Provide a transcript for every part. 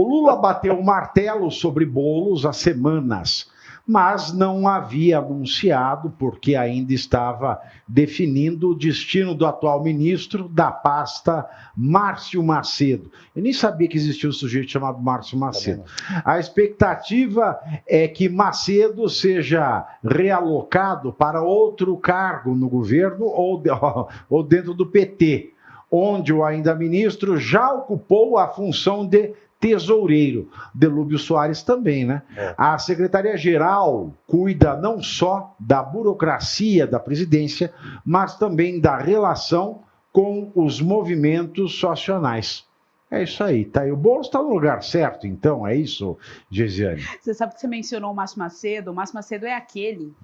Lula bateu o martelo sobre Boulos há semanas, mas não havia anunciado, porque ainda estava definindo o destino do atual ministro da pasta, Márcio Macedo. Eu nem sabia que existia um sujeito chamado Márcio Macedo. A expectativa é que Macedo seja realocado para outro cargo no governo ou dentro do PT, onde o ainda ministro já ocupou a função de tesoureiro. Delúbio Soares também, né? A Secretaria-Geral cuida não só da burocracia da presidência, mas também da relação com os movimentos sociais. É isso aí, tá? E o Boulos está no lugar certo, então, é isso, Gesiane? Você sabe que você mencionou o Márcio Macedo? O Márcio Macedo é aquele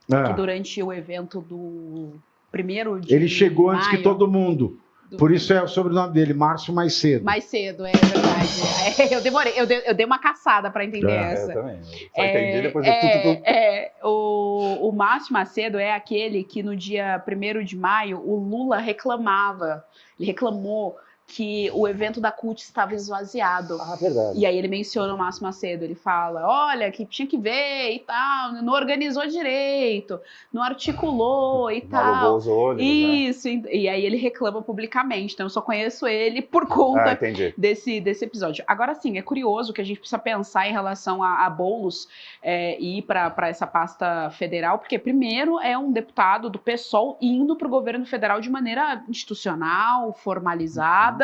que durante o evento do 1º de Ele chegou maio, antes que todo mundo. Por isso é o sobrenome dele, Márcio Mais Cedo. Mais cedo, é verdade. Eu demorei, eu dei uma caçada para entender essa. Eu também. Só entendi depois o Márcio Macedo é aquele que no dia 1º de maio o Lula reclamava. Ele reclamou que o evento da CUT estava esvaziado. Ah, verdade. E aí ele menciona o Márcio Macedo, ele fala, olha, que tinha que ver e tal, não organizou direito, não articulou e tal. Alugou os ônibus, isso, né? E aí ele reclama publicamente, então eu só conheço ele por conta desse episódio. Agora sim, é curioso que a gente precisa pensar em relação a Boulos ir para essa pasta federal, porque primeiro é um deputado do PSOL indo para o governo federal de maneira institucional, formalizada,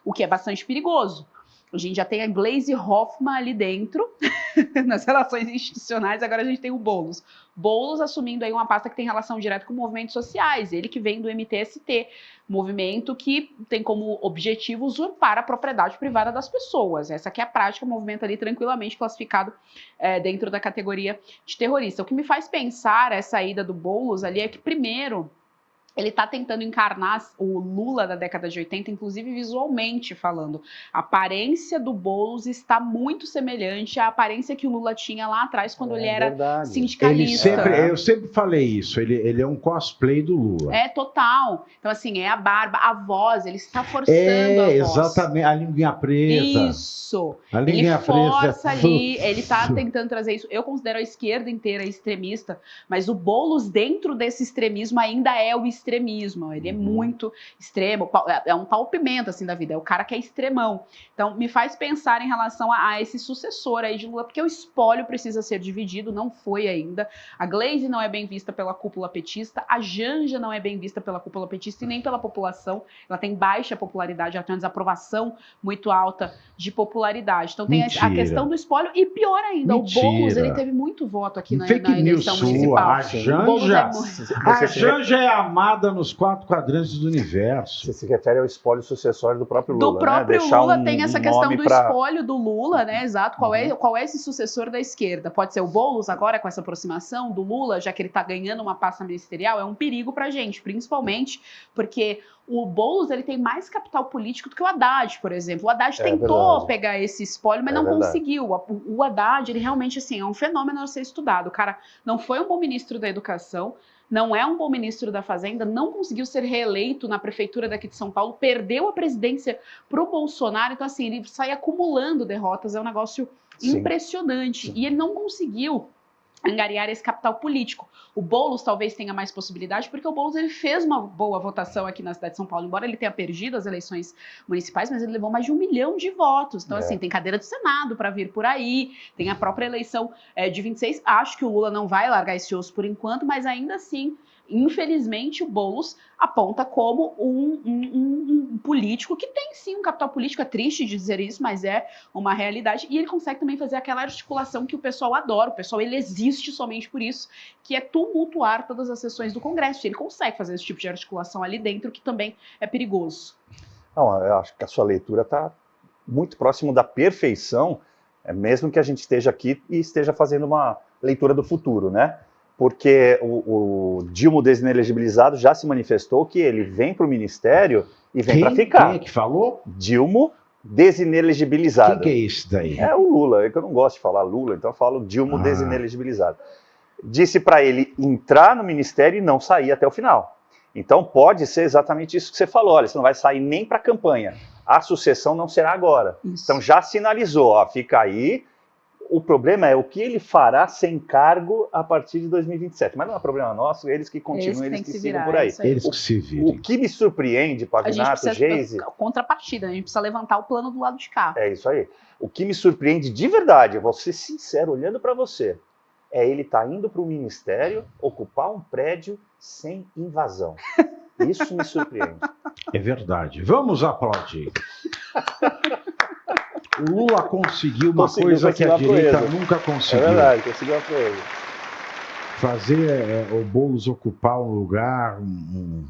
o que é bastante perigoso. A gente já tem a Gleisi Hoffmann ali dentro, nas relações institucionais, agora a gente tem o Boulos. Boulos assumindo aí uma pasta que tem relação direta com movimentos sociais, ele que vem do MTST, movimento que tem como objetivo usurpar a propriedade privada das pessoas. Essa aqui é a prática, movimento ali tranquilamente classificado dentro da categoria de terrorista. O que me faz pensar essa ida do Boulos ali é que, primeiro, ele está tentando encarnar o Lula da década de 80, inclusive visualmente falando. A aparência do Boulos está muito semelhante à aparência que o Lula tinha lá atrás, quando ele era sindicalista. Eu sempre falei isso, ele é um cosplay do Lula. É, total. Então, assim, é a barba, a voz, ele está forçando a voz. Exatamente, a linguinha preta. Isso. A linguinha ele força ali, ele está tentando trazer isso. Eu considero a esquerda inteira extremista, mas o Boulos, dentro desse extremismo, ainda é o extremismo, ele é muito extremo, é um Paulo Pimenta assim da vida, é o cara que é extremão. Então me faz pensar em relação a esse sucessor aí de Lula, porque o espólio precisa ser dividido, não foi ainda. A Gleisi não é bem vista pela cúpula petista, a Janja não é bem vista pela cúpula petista e nem pela população, ela tem baixa popularidade, ela tem uma desaprovação muito alta de popularidade. Então tem a questão do espólio e pior ainda, o Boulos, ele teve muito voto aqui na eleição municipal. A Janja é amada nos 4 quadrantes do universo. Você se refere ao espólio sucessório do próprio Lula, do próprio Lula, tem essa questão do espólio do Lula, né? Exato. Qual é esse sucessor da esquerda? Pode ser o Boulos agora, com essa aproximação do Lula, já que ele está ganhando uma pasta ministerial, é um perigo pra gente, principalmente porque o Boulos, ele tem mais capital político do que o Haddad, por exemplo. O Haddad tentou pegar esse espólio, mas não conseguiu. O Haddad, ele realmente, assim, é um fenômeno a ser estudado. O cara não foi um bom ministro da educação, não é um bom ministro da Fazenda, não conseguiu ser reeleito na prefeitura daqui de São Paulo, perdeu a presidência pro Bolsonaro, então assim, ele sai acumulando derrotas, é um negócio impressionante. E ele não conseguiu angariar esse capital político. O Boulos talvez tenha mais possibilidade, porque o Boulos ele fez uma boa votação aqui na cidade de São Paulo, embora ele tenha perdido as eleições municipais, mas ele levou mais de 1 milhão de votos. Então, assim, tem cadeira do Senado para vir por aí, tem a própria eleição de 26. Acho que o Lula não vai largar esse osso por enquanto, mas ainda assim, infelizmente, o Boulos aponta como um político que tem sim um capital político, é triste de dizer isso, mas é uma realidade, e ele consegue também fazer aquela articulação que o pessoal adora, o pessoal ele existe somente por isso, que é tumultuar todas as sessões do Congresso, ele consegue fazer esse tipo de articulação ali dentro, que também é perigoso. Não, eu acho que a sua leitura está muito próximo da perfeição, mesmo que a gente esteja aqui e esteja fazendo uma leitura do futuro, né? Porque o Dilma desinelegibilizado já se manifestou que ele vem para o ministério e vem para ficar. Quem é que falou? Dilma desinelegibilizado. Quem que é esse daí? É o Lula, é que eu não gosto de falar Lula, então eu falo Dilma desinelegibilizado. Disse para ele entrar no ministério e não sair até o final. Então pode ser exatamente isso que você falou, olha, você não vai sair nem para a campanha. a sucessão não será agora. Isso. Então já sinalizou, ó, fica aí. O problema é o que ele fará sem cargo a partir de 2027. Mas não é problema nosso, eles que continuam, eles que sigam por aí. Eles que se virem. O que me surpreende, Pavinato, Geise... Contrapartida, a gente precisa levantar o plano do lado de cá. É isso aí. O que me surpreende de verdade, eu vou ser sincero, olhando para você, é ele estar indo para o ministério, ocupar um prédio sem invasão. Isso me surpreende. É verdade. Vamos aplaudir. O Lula conseguiu uma coisa que a direita nunca conseguiu. É verdade, conseguiu uma coisa. Fazer o Boulos ocupar um lugar, um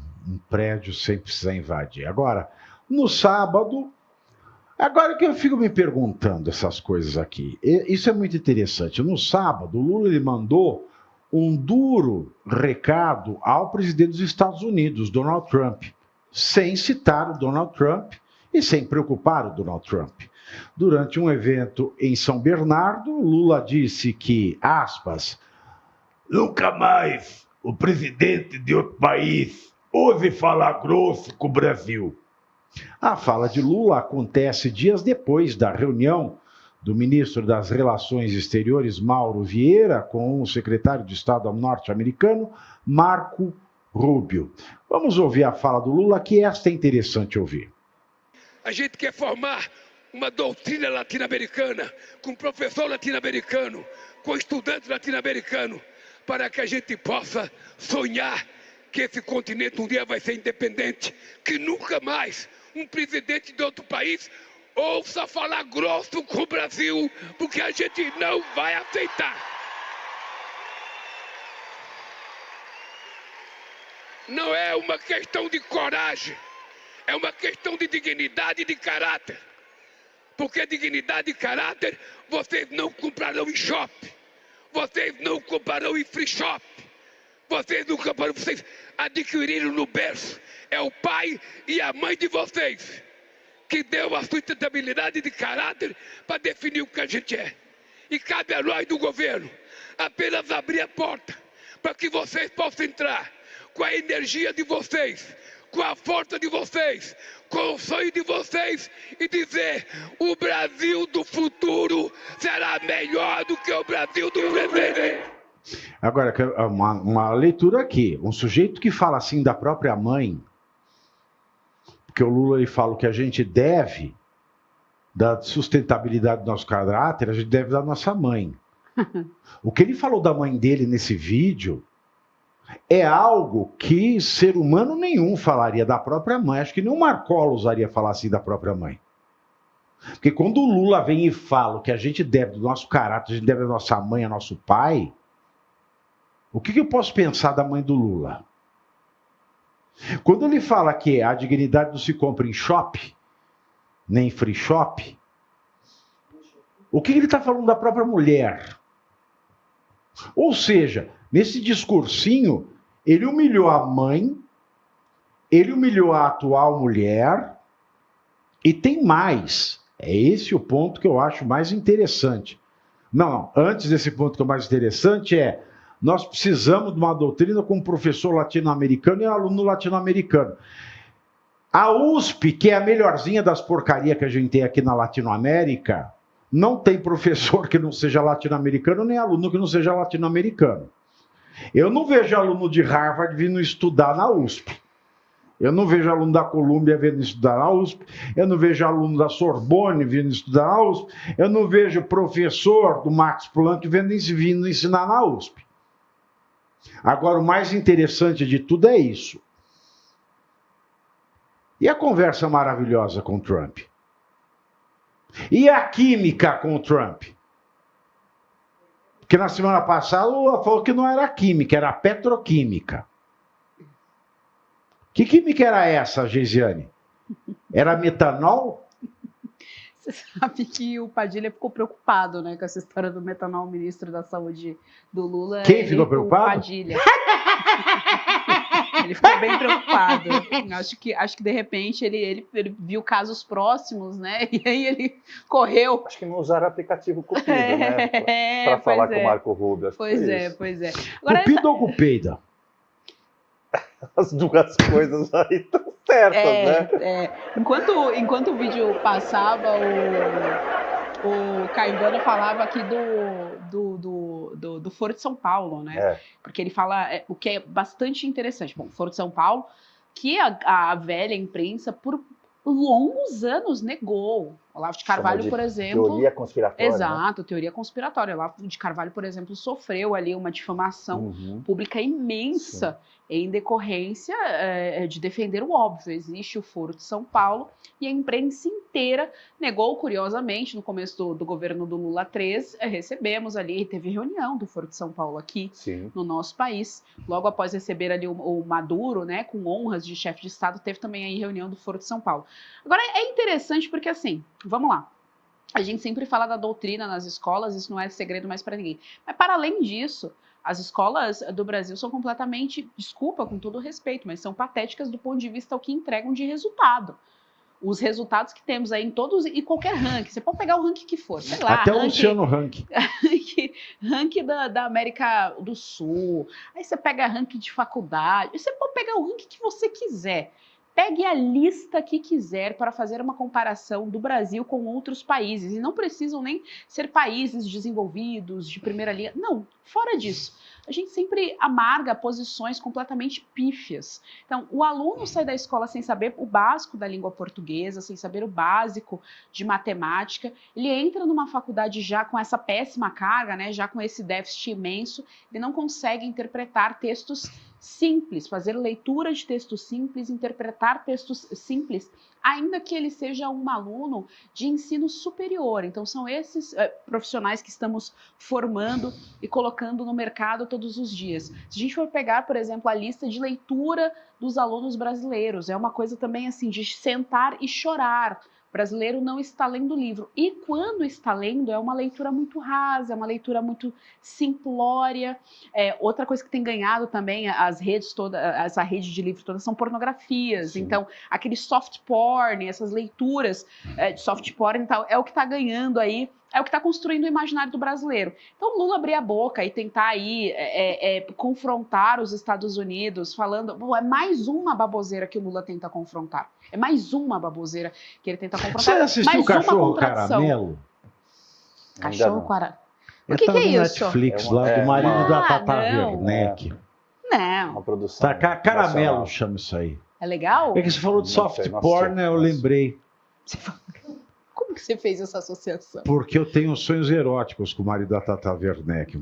prédio sem precisar invadir. Agora, no sábado... Agora que eu fico me perguntando essas coisas aqui. Isso é muito interessante. No sábado, o Lula ele mandou um duro recado ao presidente dos Estados Unidos, Donald Trump, sem citar o Donald Trump e sem preocupar o Donald Trump. Durante um evento em São Bernardo, Lula disse que, aspas, nunca mais o presidente de outro país ouse falar grosso com o Brasil. A fala de Lula acontece dias depois da reunião do ministro das Relações Exteriores, Mauro Vieira, com o secretário de Estado norte-americano, Marco Rubio. Vamos ouvir a fala do Lula, que esta é interessante ouvir. A gente quer formar uma doutrina latino-americana, com professor latino-americano, com estudante latino-americano, para que a gente possa sonhar que esse continente um dia vai ser independente, que nunca mais um presidente de outro país ouça falar grosso com o Brasil, porque a gente não vai aceitar. Não é uma questão de coragem, é uma questão de dignidade e de caráter. Porque dignidade e caráter vocês não comprarão em shopping, vocês não comprarão em free shop, vocês não comprarão, vocês adquiriram no berço. É o pai e a mãe de vocês que deu a sustentabilidade de caráter para definir o que a gente é. E cabe a nós do governo apenas abrir a porta para que vocês possam entrar com a energia de vocês, com a força de vocês, com o sonho de vocês e dizer: o Brasil do futuro será melhor do que o Brasil do presente. Agora, uma leitura aqui. Um sujeito que fala assim da própria mãe, porque o Lula ele fala que a gente deve da sustentabilidade do nosso caráter, a gente deve da nossa mãe. O que ele falou da mãe dele nesse vídeo é algo que ser humano nenhum falaria da própria mãe. Acho que nenhum Marcola usaria falar assim da própria mãe. Porque quando o Lula vem e fala que a gente deve do nosso caráter, a gente deve da nossa mãe, ao nosso pai, o que eu posso pensar da mãe do Lula? Quando ele fala que a dignidade não se compra em shopping, nem free shop, o que ele está falando da própria mulher? Ou seja, nesse discursinho, ele humilhou a mãe, ele humilhou a atual mulher, e tem mais. É esse o ponto que eu acho mais interessante. Não, antes desse ponto que é o mais interessante nós precisamos de uma doutrina com um professor latino-americano e um aluno latino-americano. A USP, que é a melhorzinha das porcarias que a gente tem aqui na Latinoamérica, não tem professor que não seja latino-americano, nem aluno que não seja latino-americano. Eu não vejo aluno de Harvard vindo estudar na USP. Eu não vejo aluno da Colômbia vindo estudar na USP. Eu não vejo aluno da Sorbonne vindo estudar na USP. Eu não vejo professor do Max Planck vindo ensinar na USP. Agora, o mais interessante de tudo é isso. E a conversa maravilhosa com o Trump? E a química com o Trump? Porque na semana passada o Lula falou que não era química, era petroquímica. Que química era essa, Geisiane? Era metanol? Você sabe que o Padilha ficou preocupado, né, com essa história do metanol, o ministro da Saúde do Lula. Quem ficou preocupado? O Padilha. Ele ficou bem preocupado. Acho que de repente ele viu casos próximos, né? E aí ele correu. Acho que não usaram aplicativo Cupido, né? Para falar com o Marco Rubio. Pois é. Agora, Cupido ou Cupeida? As duas coisas aí estão certas, né? Enquanto o vídeo passava, o Caivano falava aqui do Foro de São Paulo, né? Porque ele fala o que é bastante interessante. Bom, Foro de São Paulo, que a velha imprensa, por longos anos, negou. Olavo de Carvalho, por exemplo... Teoria conspiratória. Exato, né? Teoria conspiratória. Olavo de Carvalho, por exemplo, sofreu ali uma difamação pública imensa em decorrência de defender o óbvio. Existe o Foro de São Paulo e a imprensa inteira negou, curiosamente, no começo do governo do Lula 3, recebemos ali, teve reunião do Foro de São Paulo aqui no nosso país. Logo após receber ali o Maduro, né, com honras de chefe de Estado, teve também aí reunião do Foro de São Paulo. Agora, é interessante porque, assim, vamos lá. A gente sempre fala da doutrina nas escolas, isso não é segredo mais para ninguém. Mas, para além disso, as escolas do Brasil são completamente, desculpa, com todo respeito, mas são patéticas do ponto de vista ao que entregam de resultado. Os resultados que temos aí em todos e qualquer ranking, você pode pegar o ranking que for, sei lá. Até o Luciano Ranking. Ranking da América do Sul, aí você pega ranking de faculdade, você pode pegar o ranking que você quiser. Pegue a lista que quiser para fazer uma comparação do Brasil com outros países. E não precisam nem ser países desenvolvidos, de primeira linha. Não, fora disso. A gente sempre amarga posições completamente pífias. Então, o aluno sai da escola sem saber o básico da língua portuguesa, sem saber o básico de matemática. Ele entra numa faculdade já com essa péssima carga, né, já com esse déficit imenso. Ele não consegue interpretar textos simples, fazer leitura de textos simples, interpretar textos simples, ainda que ele seja um aluno de ensino superior. Então, são esses profissionais que estamos formando e colocando no mercado todos os dias. Se a gente for pegar, por exemplo, a lista de leitura dos alunos brasileiros, é uma coisa também assim, de sentar e chorar. O brasileiro não está lendo livro. E quando está lendo, é uma leitura muito rasa, é uma leitura muito simplória. Outra coisa que tem ganhado também as redes todas, essa rede de livros todas, são pornografias. Sim. Então, aquele soft porn, essas leituras de soft porn e tal, é o que está ganhando aí, é o que está construindo o imaginário do brasileiro. Então, Lula abrir a boca e tentar aí confrontar os Estados Unidos, falando... Bom, é mais uma baboseira que o Lula tenta confrontar. É mais uma baboseira que ele tenta confrontar. Você assistiu o Cachorro Caramelo? Cachorro Caramelo. O que é isso? Netflix, lá do marido da Tata Werneck. Não. Uma produção. Caramelo chama isso aí. É legal? É que você falou de soft porn, eu lembrei. Como que você fez essa associação? Porque eu tenho sonhos eróticos com o marido da Tata Werneck.